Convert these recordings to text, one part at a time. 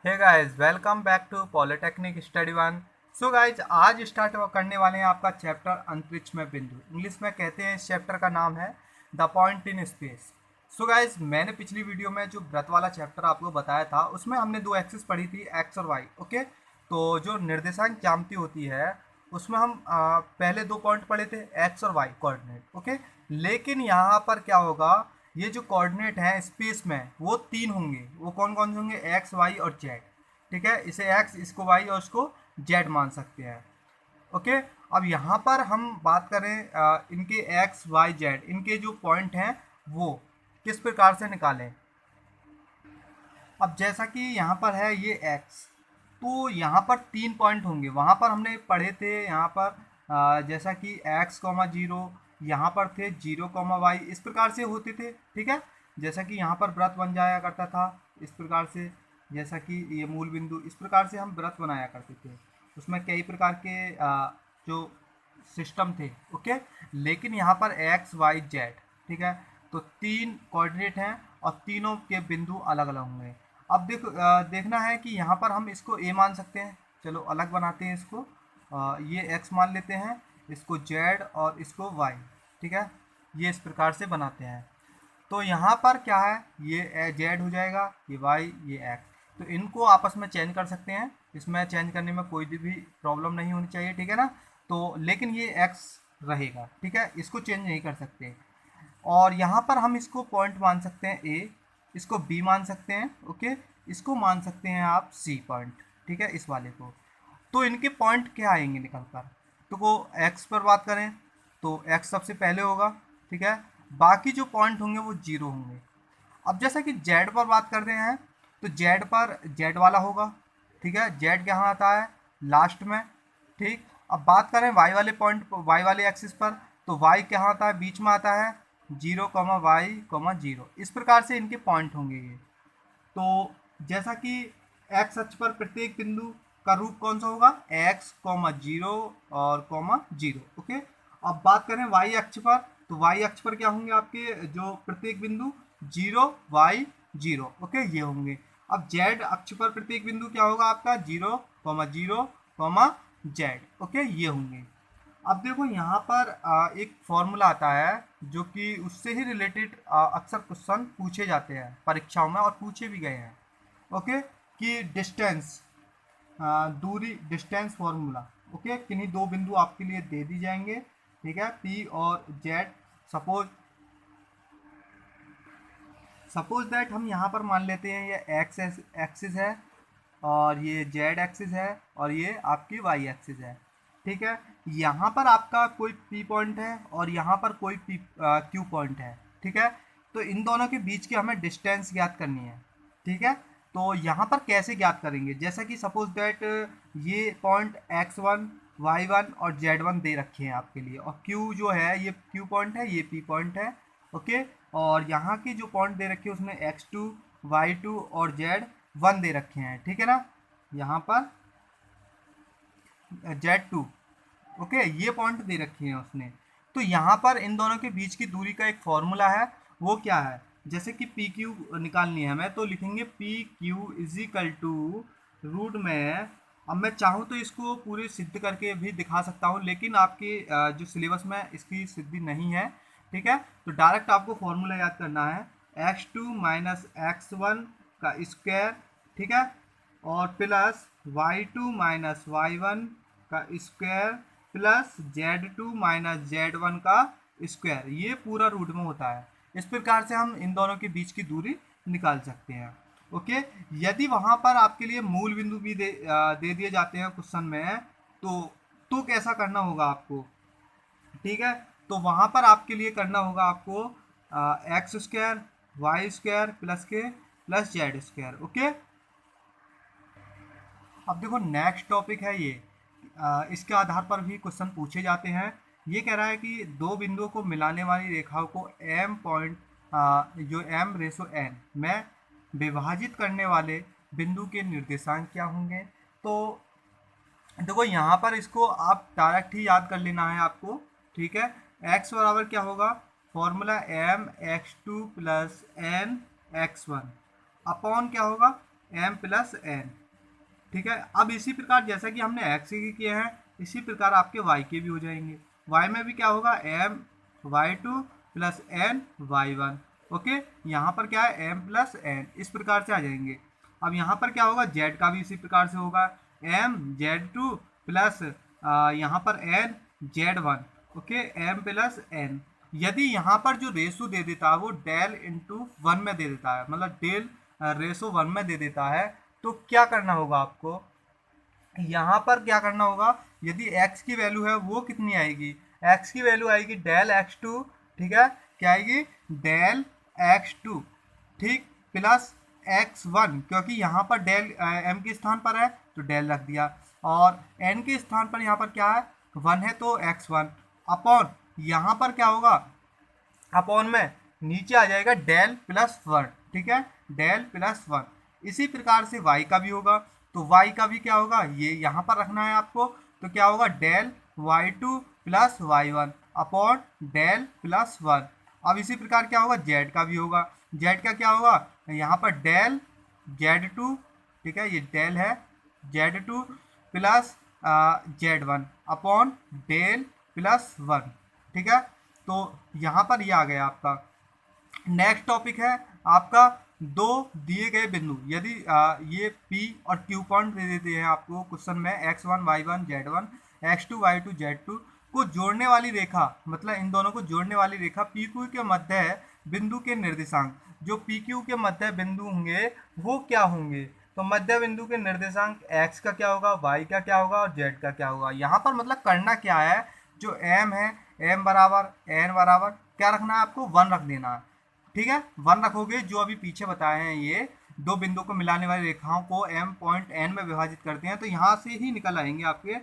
Hey guys, welcome back to polytechnic study one. So guys, आज start करने वाले हैं आपका चैप्टर अंतरिक्ष में बिंदु। इंग्लिश में कहते हैं इस चैप्टर का नाम है the point in space. So guys, मैंने पिछली वीडियो में जो व्रत वाला चैप्टर आपको बताया था उसमें हमने दो एक्सिस पढ़ी थी, एक्स और वाई। ओके, तो जो निर्देशांक ज्यामिति होती है उसमें हम पहले दो पॉइंट पढ़े थे, एक्स और वाई कोऑर्डिनेट। ओके, लेकिन यहाँ पर क्या होगा, ये जो कोऑर्डिनेट हैं स्पेस में वो तीन होंगे। वो कौन कौन से होंगे? एक्स, वाई और जेड। ठीक है, इसे एक्स, इसको वाई और इसको जेड मान सकते हैं। ओके, अब यहाँ पर हम बात करें इनके एक्स वाई जेड, इनके जो पॉइंट हैं वो किस प्रकार से निकालें। अब जैसा कि यहाँ पर है ये एक्स, तो यहाँ पर तीन पॉइंट होंगे। वहाँ पर हमने पढ़े थे, यहाँ पर जैसा कि एक्स कॉमा जीरो, यहाँ पर थे जीरो कॉमा वाई, इस प्रकार से होते थे। ठीक है, जैसा कि यहाँ पर व्रत बन जाया करता था इस प्रकार से, जैसा कि ये मूल बिंदु, इस प्रकार से हम व्रत बनाया करते थे। उसमें कई प्रकार के जो सिस्टम थे। ओके, लेकिन यहाँ पर एक्स वाई जेड, ठीक है, तो तीन कोऑर्डिनेट हैं और तीनों के बिंदु अलग अलग होंगे। अब देखना है कि यहाँ पर हम इसको ए मान सकते हैं। चलो अलग बनाते हैं इसको, ये एक्स मान लेते हैं, इसको जेड और इसको वाई। ठीक है, ये इस प्रकार से बनाते हैं। तो यहाँ पर क्या है, ये जेड हो जाएगा, ये वाई, ये एक्स। तो इनको आपस में चेंज कर सकते हैं, इसमें चेंज करने में कोई भी प्रॉब्लम नहीं होनी चाहिए। ठीक है ना, तो लेकिन ये एक्स रहेगा। ठीक है, इसको चेंज नहीं कर सकते। और यहाँ पर हम इसको पॉइंट मान सकते हैं ए, इसको बी मान सकते हैं। ओके, इसको मान सकते हैं आप सी पॉइंट। ठीक है, इस वाले को। तो इनके पॉइंट क्या आएंगे निकल कर? तो को एक्स पर बात करें तो एक्स सबसे पहले होगा। ठीक है, बाकी जो पॉइंट होंगे वो जीरो होंगे। अब जैसा कि जेड पर बात करते हैं तो जेड पर जेड वाला होगा। ठीक है, जेड कहाँ आता है? लास्ट में। ठीक, अब बात करें वाई वाले पॉइंट, वाई वाले एक्सिस पर, तो वाई कहाँ आता है? बीच में आता है, zero comma Y comma zero. इस प्रकार से इनके पॉइंट होंगे ये। तो जैसा कि एक्स अक्ष पर प्रत्येक बिंदु का रूप कौन सा होगा? एक्स कॉमा जीरो और कॉमा जीरो। ओके, अब बात करें वाई अक्ष पर, तो वाई अक्ष पर क्या होंगे आपके जो प्रत्येक बिंदु? Zero Y zero. ओके, ये होंगे। अब जेड अक्ष पर प्रत्येक बिंदु क्या होगा आपका? Zero comma Z. ओके, ये होंगे। अब देखो यहाँ पर एक फॉर्मूला आता है जो कि उससे ही रिलेटेड अक्सर क्वेश्चन पूछे जाते हैं परीक्षाओं में और पूछे भी गए हैं। ओके, कि डिस्टेंस, दूरी, डिस्टेंस फॉर्मूला। ओके, किन्हीं दो बिंदु आपके लिए दे दी जाएंगे। ठीक है, पी और जेड। सपोज सपोज दैट हम यहाँ पर मान लेते हैं ये एक्स एक्सिस है और ये जेड एक्सिस है और ये आपकी वाई एक्सिस है। ठीक है, यहाँ पर आपका कोई पी पॉइंट है और यहाँ पर कोई पी क्यू पॉइंट है। ठीक है, तो इन दोनों के बीच की हमें डिस्टेंस ज्ञात करनी है। ठीक है, तो यहाँ पर कैसे ज्ञात करेंगे? जैसा कि सपोज दैट ये point X one, Y one और जेड वन दे रखे हैं आपके लिए, और क्यू जो है ये क्यू पॉइंट है, ये पी पॉइंट है। ओके, और यहाँ की जो पॉइंट दे रखे हैं उसमें एक्स टू, वाई टू और जेड वन दे रखे हैं। ठीक है ना, यहाँ पर जेड टू। ओके, ये पॉइंट दे रखी है उसने। तो यहाँ पर इन दोनों के बीच की दूरी का एक फॉर्मूला है। वो क्या है? जैसे कि पी क्यू निकालनी है हमें, तो लिखेंगे P Q is equal to root में। अब मैं चाहूँ तो इसको पूरे सिद्ध करके भी दिखा सकता हूँ, लेकिन आपके जो सिलेबस में इसकी सिद्धि नहीं है। ठीक है, तो डायरेक्ट आपको फॉर्मूला याद करना है, X two minus X one का स्क्वायर। ठीक है, और plus Y two minus Y one का square plus Z two minus Z one का स्क्वायर। ये पूरा रूट में होता है। इस प्रकार से हम इन दोनों के बीच की दूरी निकाल सकते हैं। ओके, यदि वहां पर आपके लिए मूल बिंदु भी दे दिए जाते हैं क्वेश्चन में, तो कैसा करना होगा आपको? ठीक है, तो वहां पर आपके लिए करना होगा आपको X square Y square plus के प्लस जेड स्क्वायर। ओके, अब देखो नेक्स्ट टॉपिक है ये, इसके आधार पर भी क्वेश्चन पूछे जाते हैं। ये कह रहा है कि दो बिंदुओं को मिलाने वाली रेखाओं को एम पॉइंट, जो एम रेशो एन में विभाजित करने वाले बिंदु के निर्देशांक क्या होंगे? तो देखो यहाँ पर इसको आप डायरेक्ट ही याद कर लेना है आपको। ठीक है, एक्स बराबर क्या होगा? Formula M X two plus N X one upon क्या होगा? m plus n। ठीक है, अब इसी प्रकार जैसा कि हमने x के किए हैं इसी प्रकार आपके y के भी हो जाएंगे। y में भी क्या होगा, m y2 plus n y1। Okay, यहाँ पर क्या है m प्लस n, इस प्रकार से आ जाएंगे। अब यहाँ पर क्या होगा, z का भी इसी प्रकार से होगा m z2 प्लस यहाँ पर n z1। Okay, m plus n। यदि यहाँ पर जो रेशो दे देता है वो डेल इंटू वन में दे देता है, मतलब डेल रेशो वन में दे देता है, तो क्या करना होगा आपको, यहाँ पर क्या करना होगा, यदि x की वैल्यू है वो कितनी आएगी, x की वैल्यू आएगी डेल x2। ठीक है, क्या आएगी, डेल x2, ठीक, प्लस x1, क्योंकि यहाँ पर डेल m के स्थान पर है तो डेल रख दिया, और n के स्थान पर यहाँ पर क्या है 1 है तो x1, अपॉन यहाँ पर क्या होगा, अपॉन में नीचे आ जाएगा डेल प्लस 1। ठीक है, डेल प्लस 1। इसी प्रकार से y का भी होगा, तो y का भी क्या होगा, ये यहाँ पर रखना है आपको, तो क्या होगा del y2 plus y1 upon del plus 1। अब इसी प्रकार क्या होगा, z का भी होगा, z का क्या होगा, यहाँ पर डेल z2, ठीक है, ये डेल है z2 plus z1 upon del plus 1। ठीक है, तो यहाँ पर ये आ गया आपका। नेक्स्ट टॉपिक है आपका दो दिए गए बिंदु, यदि ये P और Q पॉइंट दे देते हैं आपको क्वेश्चन में, x1 y1 z1 x2 y2 z2 को जोड़ने वाली रेखा, मतलब इन दोनों को जोड़ने वाली रेखा PQ के मध्य बिंदु के निर्देशांक, जो PQ के मध्य बिंदु होंगे वो क्या होंगे, तो मध्य बिंदु के निर्देशांक x का क्या होगा, y का क्या होगा और z का क्या होगा। यहाँ पर मतलब करना क्या है, जो m है m बराबर n बराबर क्या रखना है आपको, 1 रख देना है। ठीक है, 1 रखोगे, जो अभी पीछे बताए हैं ये दो बिंदु को मिलाने वाली रेखाओं को m पॉइंट n में विभाजित करते हैं, तो यहाँ से ही निकल आएंगे आपके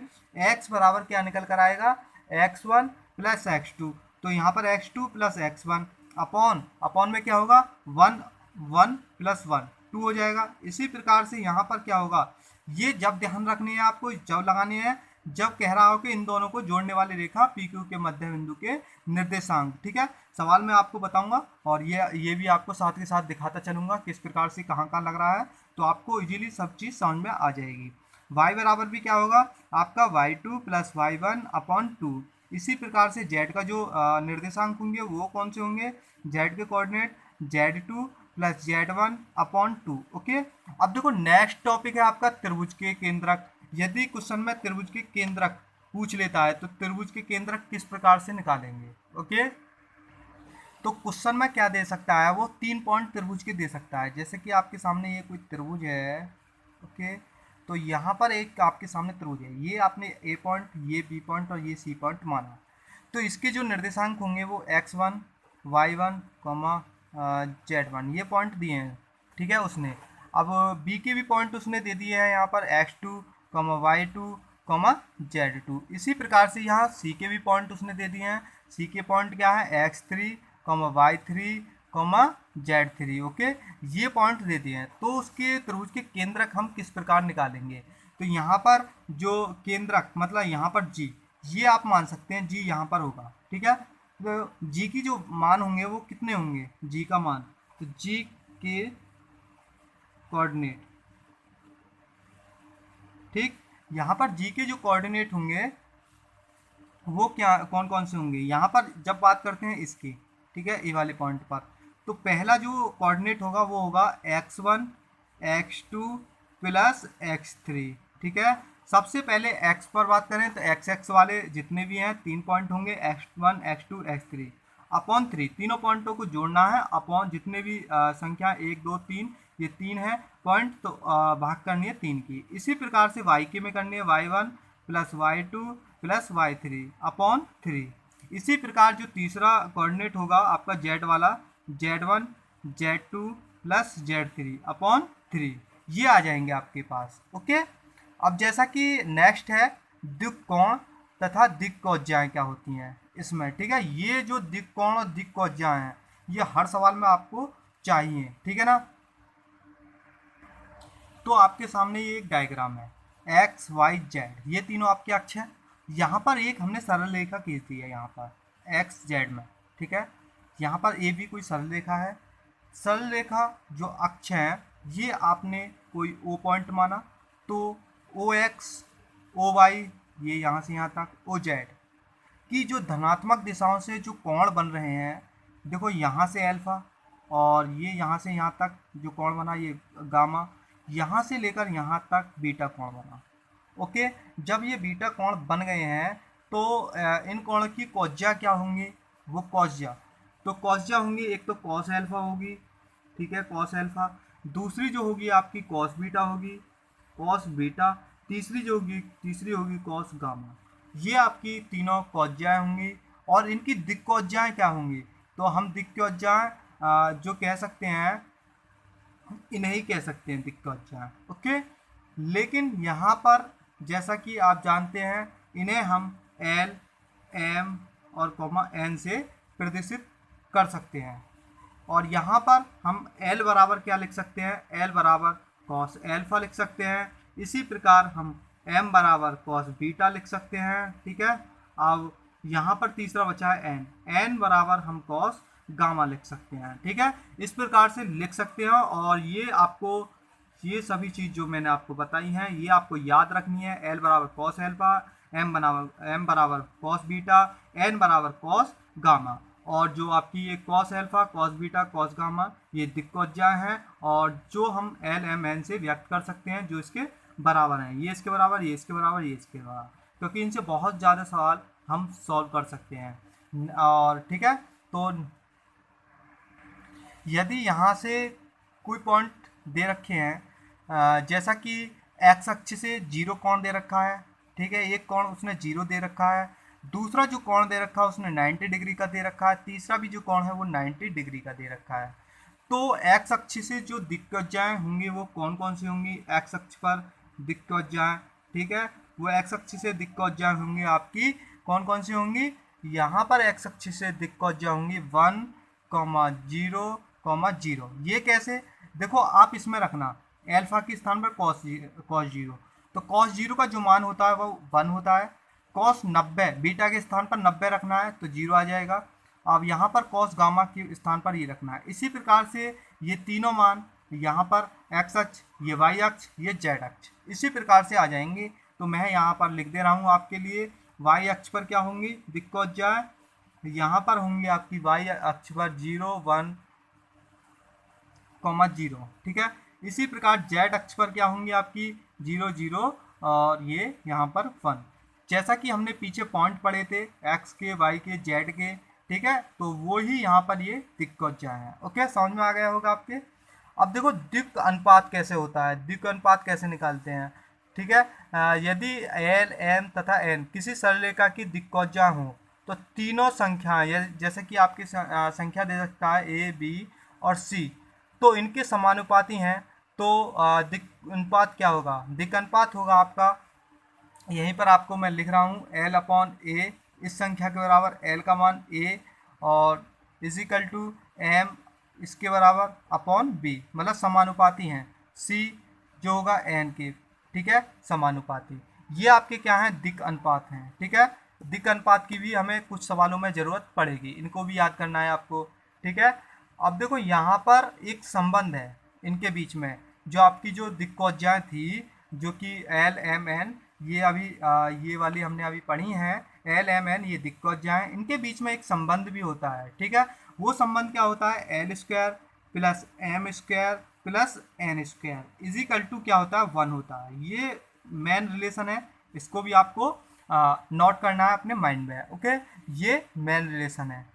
x बराबर क्या निकल कर आएगा, x1 प्लस x2, तो यहाँ पर x2 प्लस x1 अपॉन में क्या होगा 1 प्लस 1 2 हो जाएगा। इसी प्रकार से यहाँ पर क्या होगा, ये जब ध्यान रखनी है आपको, जब लगानी है जब कह रहा हो कि इन दोनों को जोड़ने वाली रेखा PQ के मध्य बिंदु के निर्देशांक। ठीक है, सवाल में आपको बताऊंगा और ये भी आपको साथ के साथ दिखाता चलूंगा किस प्रकार से कहाँ लग रहा है, तो आपको इजीली सब चीज़ समझ में आ जाएगी। y बराबर भी क्या होगा आपका y2 प्लस y1 अपॉन 2। इसी प्रकार से z का जो निर्देशांक होंगे वो कौन से होंगे, z के coordinate z2 plus z1 upon 2। Okay, अब देखो नेक्स्ट टॉपिक है आपका त्रिभुज के केंद्रक। यदि क्वेश्चन में त्रिभुज के केंद्रक पूछ लेता है तो त्रिभुज के केंद्रक किस प्रकार से निकालेंगे। ओके, तो क्वेश्चन में क्या दे सकता है, वो 3 पॉइंट त्रिभुज के दे सकता है। जैसे कि आपके सामने ये कोई त्रिभुज है, ओके, तो यहाँ पर एक आपके सामने त्रिभुज है, ये आपने A पॉइंट, ये B पॉइंट और ये C पॉइंट माना, तो इसके जो निर्देशांक होंगे वो x1 y1 z1 ये पॉइंट दिए हैं। ठीक है, उसने अब B के भी पॉइंट उसने दे दिए हैं यहाँ पर x2 y2 z2। इसी प्रकार से यहाँ C के भी पॉइंट उसने दे दिए हैं। C के पॉइंट क्या है, x3 y3 z3। ओके, ये पॉइंट दे दिए हैं, तो उसके त्रिभुज के केंद्रक हम किस प्रकार निकालेंगे। तो यहाँ पर जो केंद्रक मतलब यहाँ पर G, ये आप मान सकते हैं G यहाँ पर होगा। ठीक है, तो G की जो मान होंगे वो कितने होंगे, G का मान, तो G के कोऑर्डिनेट, ठीक, यहाँ पर G के जो कोऑर्डिनेट होंगे वो क्या कौन कौन से होंगे, यहाँ पर जब बात करते हैं इसकी, ठीक है, ए वाले पॉइंट पर, तो पहला जो कोऑर्डिनेट होगा वो होगा x1 x2 प्लस x3। ठीक है, सबसे पहले x पर बात करें तो x वाले जितने भी हैं 3 पॉइंट होंगे, x1 x2 x3 अपॉन 3, तीनों पॉइंटों को जोड़ना है, अपॉन जितने भी संख्या 1 2 3 ये 3 है पॉइंट, तो भाग करनी है 3 की। इसी प्रकार से y के में करनी है y1 plus y2 plus y3 upon 3। इसी प्रकार जो तीसरा कोऑर्डिनेट होगा आपका z वाला, z1 z2 plus z3 upon 3, ये आ जाएंगे आपके पास। ओके, अब जैसा कि नेक्स्ट है दिक्कोण तथा दिक्कोज्याएं क्या होती हैं इसमें। ठीक है, ये जो दिक्कोण और दिक्कोज्याएं हैं ये हर सवाल में आपको चाहिए। ठीक है ना, तो आपके सामने ये एक डायग्राम है, x y z, ये तीनों आपके अक्ष हैं। यहाँ पर एक हमने सरल रेखा खींच दी है यहाँ पर x z में। ठीक है, यहाँ पर ए भी कोई सरल रेखा है। सरल रेखा जो अक्ष हैं ये आपने कोई ओ पॉइंट माना, तो ओ एक्स, ओ वाई, ये यहाँ से यहाँ तक, ओ जेड की जो धनात्मक दिशाओं से जो कोण बन रहे हैं, देखो यहाँ से अल्फा, और ये यहाँ से यहाँ तक जो कोण बना ये गामा, यहाँ से लेकर यहाँ तक बीटा कोण बना। ओके, जब ये बीटा कोण बन गए हैं तो इन कोण की कौज्या क्या होंगी, वो कौज्या, तो कौज्या होंगी, एक तो कॉस अल्फा होगी, ठीक है, कॉस अल्फा, दूसरी जो होगी आपकी कॉस बीटा होगी, कॉस बीटा, तीसरी होगी कॉस गामा। ये आपकी तीनों कौज्याएँ होंगी, और इनकी दिक्कौज्याएँ क्या होंगी, तो हम दिक्कौज्याएँ जो कह सकते हैं, इन्हें ही कह सकते हैं दिक्कौज्याएँ। ओके, लेकिन यहाँ पर जैसा कि आप जानते हैं, इन्हें हम एल, एम और कॉमा एन से प्रदर्शित कर सकते हैं। और यहाँ पर हम L बराबर क्या लिख सकते हैं, L बराबर कॉस एल्फा लिख सकते हैं। इसी प्रकार हम M बराबर कॉस बीटा लिख सकते हैं, ठीक है। अब यहाँ पर तीसरा बचा है N बराबर हम कॉस गामा लिख सकते हैं, ठीक है। इस प्रकार से लिख सकते हैं, और ये आपको, ये सभी चीज़ जो मैंने आपको बताई हैं ये आपको याद रखनी है। L बराबर कॉस एल्फा, M बराबर कॉस बीटा, N बराबर कॉस गामा, और जो आपकी ये cos alpha, cos beta, cos gamma, ये दिक्कौज्याएँ हैं, और जो हम L, M, N से व्यक्त कर सकते हैं, जो इसके बराबर हैं, ये इसके बराबर, ये इसके बराबर, ये इसके बराबर, क्योंकि इनसे बहुत ज़्यादा सवाल हम सॉल्व कर सकते हैं। और ठीक है, तो यदि यहाँ से कोई पॉइंट दे रखे हैं, जैसा कि एक्स अक्ष से जीरो कोण दे रखा है, ठीक है, एक कोण उसने जीरो दे रखा है, दूसरा जो कोण दे रखा है उसने 90 डिग्री का दे रखा है, तीसरा भी जो कोण है वो 90 डिग्री का दे रखा है। तो एक्स अक्ष से जो दिक्कौज्याएँ होंगी वो कौन कौन सी होंगी, एक्स अक्ष पर दिक्कौज्याएँ, ठीक है, वो एक्स अक्ष से दिक्कौज्याएँ होंगी आपकी कौन कौन सी होंगी, यहाँ पर एक्स अक्ष से दिक्कौज्याएँ होंगी 1,0,0। ये कैसे, देखो आप इसमें रखना एल्फा के स्थान पर कॉस जीरो, तो कॉस जीरो का जो मान होता है वो 1 होता है। कॉस 90 बीटा के स्थान पर 90 रखना है तो 0 आ जाएगा। अब यहाँ पर कॉस गामा के स्थान पर ये रखना है। इसी प्रकार से ये तीनों मान यहाँ पर एक्स अक्ष, ये वाई अक्ष, ये जेड अक्ष, इसी प्रकार से आ जाएंगे। तो मैं यहाँ पर लिख दे रहा हूँ आपके लिए, वाई अक्ष पर क्या होंगी दिक्कौज्याएँ, यहाँ पर होंगी आपकी वाई अक्ष पर 0, 1, 0, ठीक है। इसी प्रकार जेड अक्ष पर क्या होंगी आपकी 0, 0 और ये यहाँ पर 1, जैसा कि हमने पीछे पॉइंट पढ़े थे एक्स के, वाई के, जेड के, ठीक है। तो वो ही यहाँ पर ये दिक्कौज्याएँ हैं। ओके, समझ में आ गया होगा आपके। अब देखो दिक् अनुपात कैसे होता है, दिक् अनुपात कैसे निकालते हैं, ठीक है। यदि एल, एम तथा एन किसी सरलरेखा की दिक्कौज्याँ हो तो तीनों संख्याएं, जैसे कि आपकी संख्या दे सकता है ए, बी और सी, तो इनके समानुपाती हैं, तो दिक् अनुपात क्या होगा, दिक् अनुपात होगा आपका, यहीं पर आपको मैं लिख रहा हूँ L अपॉन ए, इस संख्या के बराबर L का मान A, और इजिकल टू M इसके बराबर अपॉन B, मतलब समानुपाती हैं, C जो होगा N के, ठीक है, समानुपाती। ये आपके क्या हैं, दिक् अनुपात हैं, ठीक है। दिक् अनुपात की भी हमें कुछ सवालों में ज़रूरत पड़ेगी, इनको भी याद करना है आपको, ठीक है। अब देखो यहाँ पर एक संबंध है इनके बीच में, जो आपकी जो दिक्कौज्याएँ थी, जो कि L, M, N, ये अभी ये वाली हमने अभी पढ़ी हैं, L, M, N, ये दिक्कौज्याएँ, इनके बीच में एक संबंध भी होता है, ठीक है। वो संबंध क्या होता है, L square plus M square plus N square is equal to क्या होता है, 1 होता है। ये मेन रिलेशन है, इसको भी आपको नोट करना है अपने माइंड में, ओके, ये मेन रिलेशन है।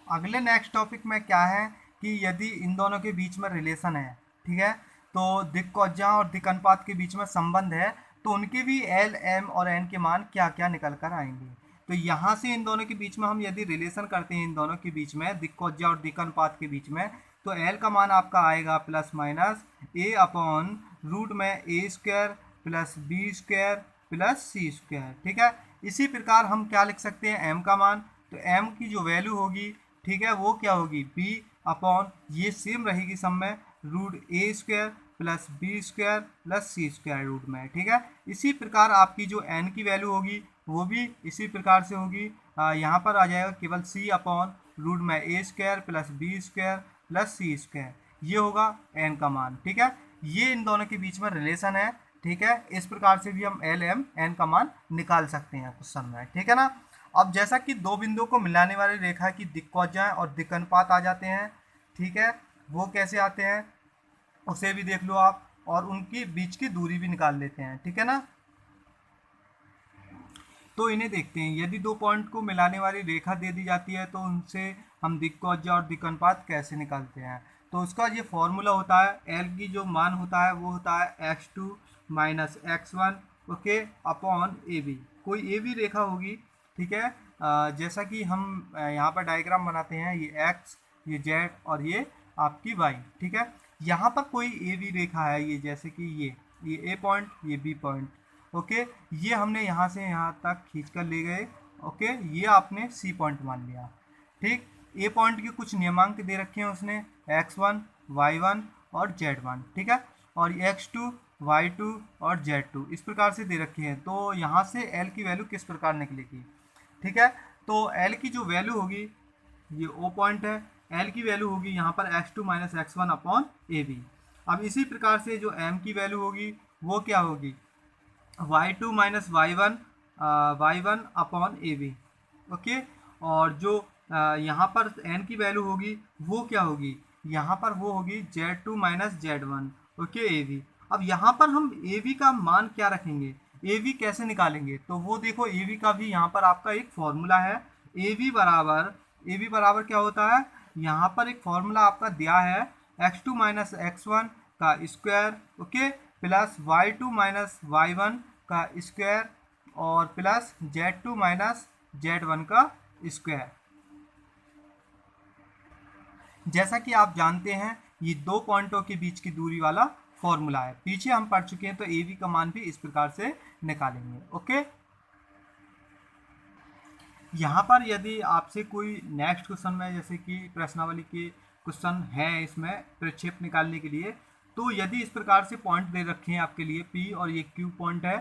अगले नेक्स्ट टॉपिक में क्या है कि यदि इन दोनों के बीच में रिलेशन है, ठीक है, तो दिक्कौज्याँ और दिक् अनुपात के बीच में संबंध है, तो उनके भी L, M और N के मान क्या क्या निकल कर आएंगे। तो यहाँ से इन दोनों के बीच में हम यदि रिलेशन करते हैं, इन दोनों के बीच में दिक्कौज्याँ और दिक् अनुपात के बीच में, तो L का मान आपका आएगा plus minus A upon root में A square plus B square plus C square, ठीक है। इसी प्रकार हम क्या लिख सकते हैं, M का मान, तो M की जो वैल्यू होगी, ठीक है, वो क्या होगी B अपॉन, ये सेम रहेगी सब में, root A square plus B square plus C square root में, ठीक है। इसी प्रकार आपकी जो N की वैल्यू होगी वो भी इसी प्रकार से होगी, यहाँ पर आ जाएगा केवल C अपॉन रूट में A square plus B square plus C square. ये होगा n का मान, ठीक है। ये इन दोनों के बीच में रिलेशन है, ठीक है। इस प्रकार से भी हम एल एम एन का मान निकाल सकते हैं क्वेश्चन में, ठीक है ना। अब जैसा कि दो बिंदुओं को मिलाने वाली रेखा की दिक्कोजाएं और दिक्कनुपात आ जाते हैं, ठीक है। वो कैसे आते हैं उसे भी देख लो आप, और उनकी बीच की दूरी भी निकाल लेते हैं, ठीक है ना। तो इन्हें देखते हैं। यदि दो पॉइंट को मिलाने वाली रेखा दे दी जाती है तो उनसे हम दिक्कोजा और दिक्कनुपात कैसे निकालते हैं। तो उसका ये फॉर्मूला होता है, एल की जो मान होता है वो होता है x2 minus x1, okay, upon A B. कोई ए बी रेखा होगी, ठीक है। जैसा कि हम यहाँ पर डायग्राम बनाते हैं, ये x, ये z और ये आपकी y, ठीक है। यहाँ पर कोई ए बी रेखा है, ये जैसे कि ये ए पॉइंट, ये बी पॉइंट, ओके। ये हमने यहाँ से यहाँ तक खींच कर ले गए, ओके। ये आपने सी पॉइंट मान लिया, ठीक। ए पॉइंट के कुछ नियमांक दे रखे हैं उसने, x1, y1 और z1, ठीक है। और x2, y2 और z2 इस प्रकार से दे रखे हैं। तो यहाँ से l की वैल्यू किस प्रकार निकलेगी, ठीक है। तो l की जो वैल्यू होगी, ये ओ पॉइंट है, l की वैल्यू होगी यहाँ पर x2 minus x1 upon A B. अब इसी प्रकार से जो m की वैल्यू होगी वो क्या होगी, y2 minus y1 upon A B, okay. और जो यहाँ पर n की वैल्यू होगी वो क्या होगी, यहाँ पर वो होगी z2 minus z1, okay, A B. अब यहाँ पर हम ए बी का मान क्या रखेंगे, ए बी कैसे निकालेंगे, तो वो देखो ए बी का भी यहाँ पर आपका एक फॉर्मूला है। ए बी बराबर क्या होता है, यहाँ पर एक फॉर्मूला आपका दिया है, x2 माइनस x1 का square, okay, plus y2 minus y1 का स्क्वायर और प्लस z2 माइनस z1 का स्क्वायर। जैसा कि आप जानते हैं ये दो पॉइंटों के बीच की दूरी वाला फॉर्मूला है, पीछे हम पढ़ चुके हैं। तो ए बी का मान भी इस प्रकार से निकालेंगे, ओके। यहाँ पर यदि आपसे कोई नेक्स्ट क्वेश्चन में, जैसे कि प्रश्नावली के क्वेश्चन है इसमें प्रक्षेप निकालने के लिए, तो यदि इस प्रकार से पॉइंट दे रखे हैं आपके लिए P और ये Q पॉइंट है,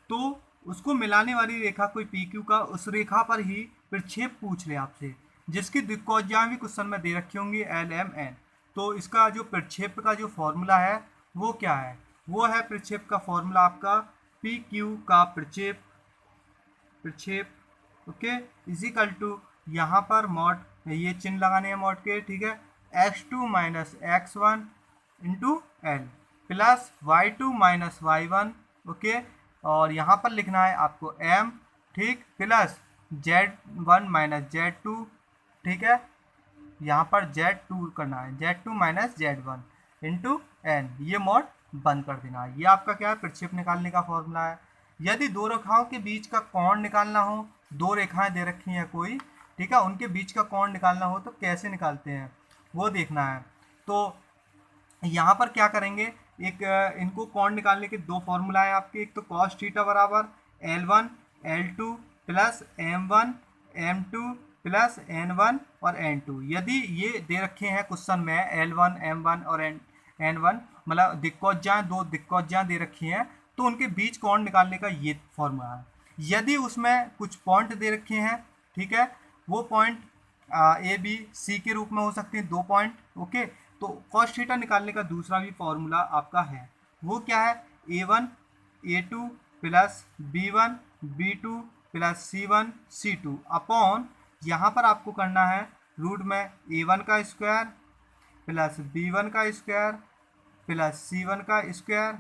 तो उसको मिलाने वाली रेखा कोई PQ का, उस रेखा पर ही प्रक्षेप पूछ ले आपसे, जिसकी दिक्कोजाएं भी क्वेश्चन में दे रखी होंगी LMN। तो इसका जो प्रक्षेप का जो फॉर्मूला है वो क्या है, वो है प्रक्षेप का फॉर्मूला आपका PQ का प्रक्षेप, ओके, इजिकल टू यहाँ पर मॉड, ये चिन्ह लगाने हैं मॉड के, ठीक है, x2 minus x1 into L plus y2 minus y1, okay. और यहाँ पर लिखना है आपको m, ठीक, प्लस z1 माइनस z2, ठीक है। यहाँ पर z2 करना है, z2 minus z1 into n, ये मॉड बंद कर देना है। ये आपका क्या है, प्रक्षेप निकालने का फॉर्मूला है। यदि दो रेखाओं के बीच का कोण निकालना हो, दो रेखाएं दे रखी हैं कोई, ठीक है, उनके बीच का कोण निकालना हो तो कैसे निकालते हैं वो देखना है। तो यहाँ पर क्या करेंगे, एक इनको कोण निकालने के दो फॉर्मूला है आपके, एक तो कॉस थीटा बराबर L1 L2 plus M1 M2 plus N1 और N2। यदि ये दे रखे हैं क्वेश्चन में L1 M1 और N1, मतलब दिक्कोजाएं, दो दिक्कोजाएं दे रखी हैं, तो उनके बीच कोण निकालने का ये फॉर्मूला है। यदि उसमें कुछ पॉइंट दे रखे हैं, ठीक है, वो पॉइंट ए बी सी के रूप में हो सकते हैं, दो पॉइंट, ओके। तो कॉस थीटा निकालने का दूसरा भी फॉर्मूला आपका है, वो क्या है, A1 A2 plus B1 B2 plus C1 C2 upon, यहाँ पर आपको करना है रूट में A1 का स्क्वायर प्लस B1 का स्क्वायर प्लस C1 का स्क्वायर,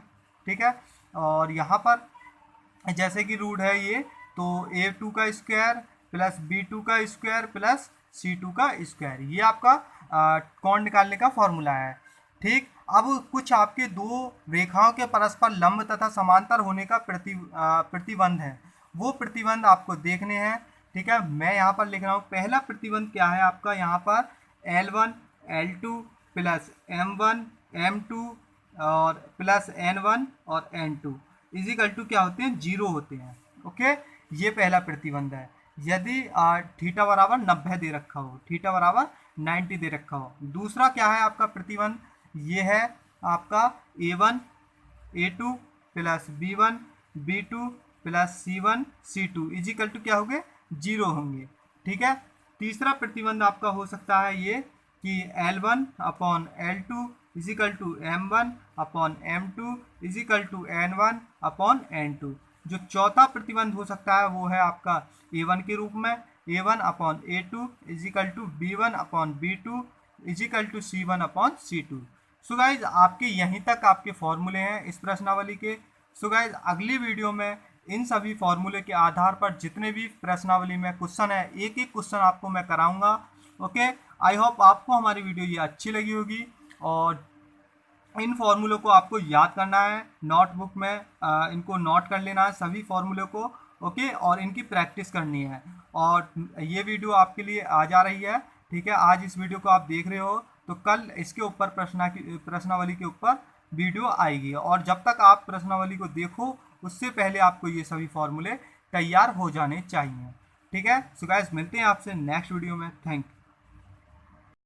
ठीक है। और यहाँ पर जैसे कि रूट है ये, तो A2 का स्क्वायर प्लस B2 का स्क्वायर प्लस C2 का स्क्वायर, ये आपका कोण निकालने का फॉर्मूला है, ठीक। अब कुछ आपके दो रेखाओं के परस्पर लंब तथा समांतर होने का प्रतिबंध है, वो प्रतिबंध आपको देखने हैं, ठीक है। मैं यहाँ पर लिख रहा हूँ, पहला प्रतिबंध क्या है आपका, यहाँ पर L1 L2 plus M1 M2 और प्लस N1 और N2 इजिकल टू क्या होते हैं, 0 होते हैं, ओके। ये पहला प्रतिबंध है। यदि थीटा बराबर 90 दे रखा हो, थीटा बराबर 90 दे रखा हो। दूसरा क्या है आपका प्रतिबंध, ये है आपका A1 A2 plus B1 B2 plus C1 C2 is equal to क्या होंगे, 0 होंगे, ठीक है। तीसरा प्रतिबंध आपका हो सकता है ये कि L1 upon L2 is equal to m1 upon m2 is equal to n1 upon n2। जो चौथा प्रतिबंध हो सकता है वो है आपका a1 के रूप में, a1 upon a2 is equal to b1 upon b2 is equal to c1 upon c2। So guys आपके यहीं तक आपके फॉर्मूले हैं इस प्रश्नावली के। सो गाइज अगली वीडियो में इन सभी फॉर्मूले के आधार पर जितने भी प्रश्नावली में क्वेश्चन है एक एक क्वेश्चन आपको मैं कराऊंगा। ओके, आई होप आपको हमारी वीडियो ये अच्छी लगी होगी और इन फॉर्मूलों को आपको याद करना है, नोटबुक में इनको नोट कर लेना है सभी फॉर्मूलों को। ओके, और इनकी प्रैक्टिस करनी है। और ये वीडियो आपके लिए आ जा रही है, ठीक है। आज इस वीडियो को आप देख रहे हो तो कल इसके ऊपर प्रश्नावली के ऊपर वीडियो आएगी। और जब तक आप प्रश्नावली को देखो उससे पहले आपको ये सभी फॉर्मूले तैयार हो जाने चाहिए, ठीक है। सो गाइस मिलते हैं आपसे नेक्स्ट वीडियो में। Thank you.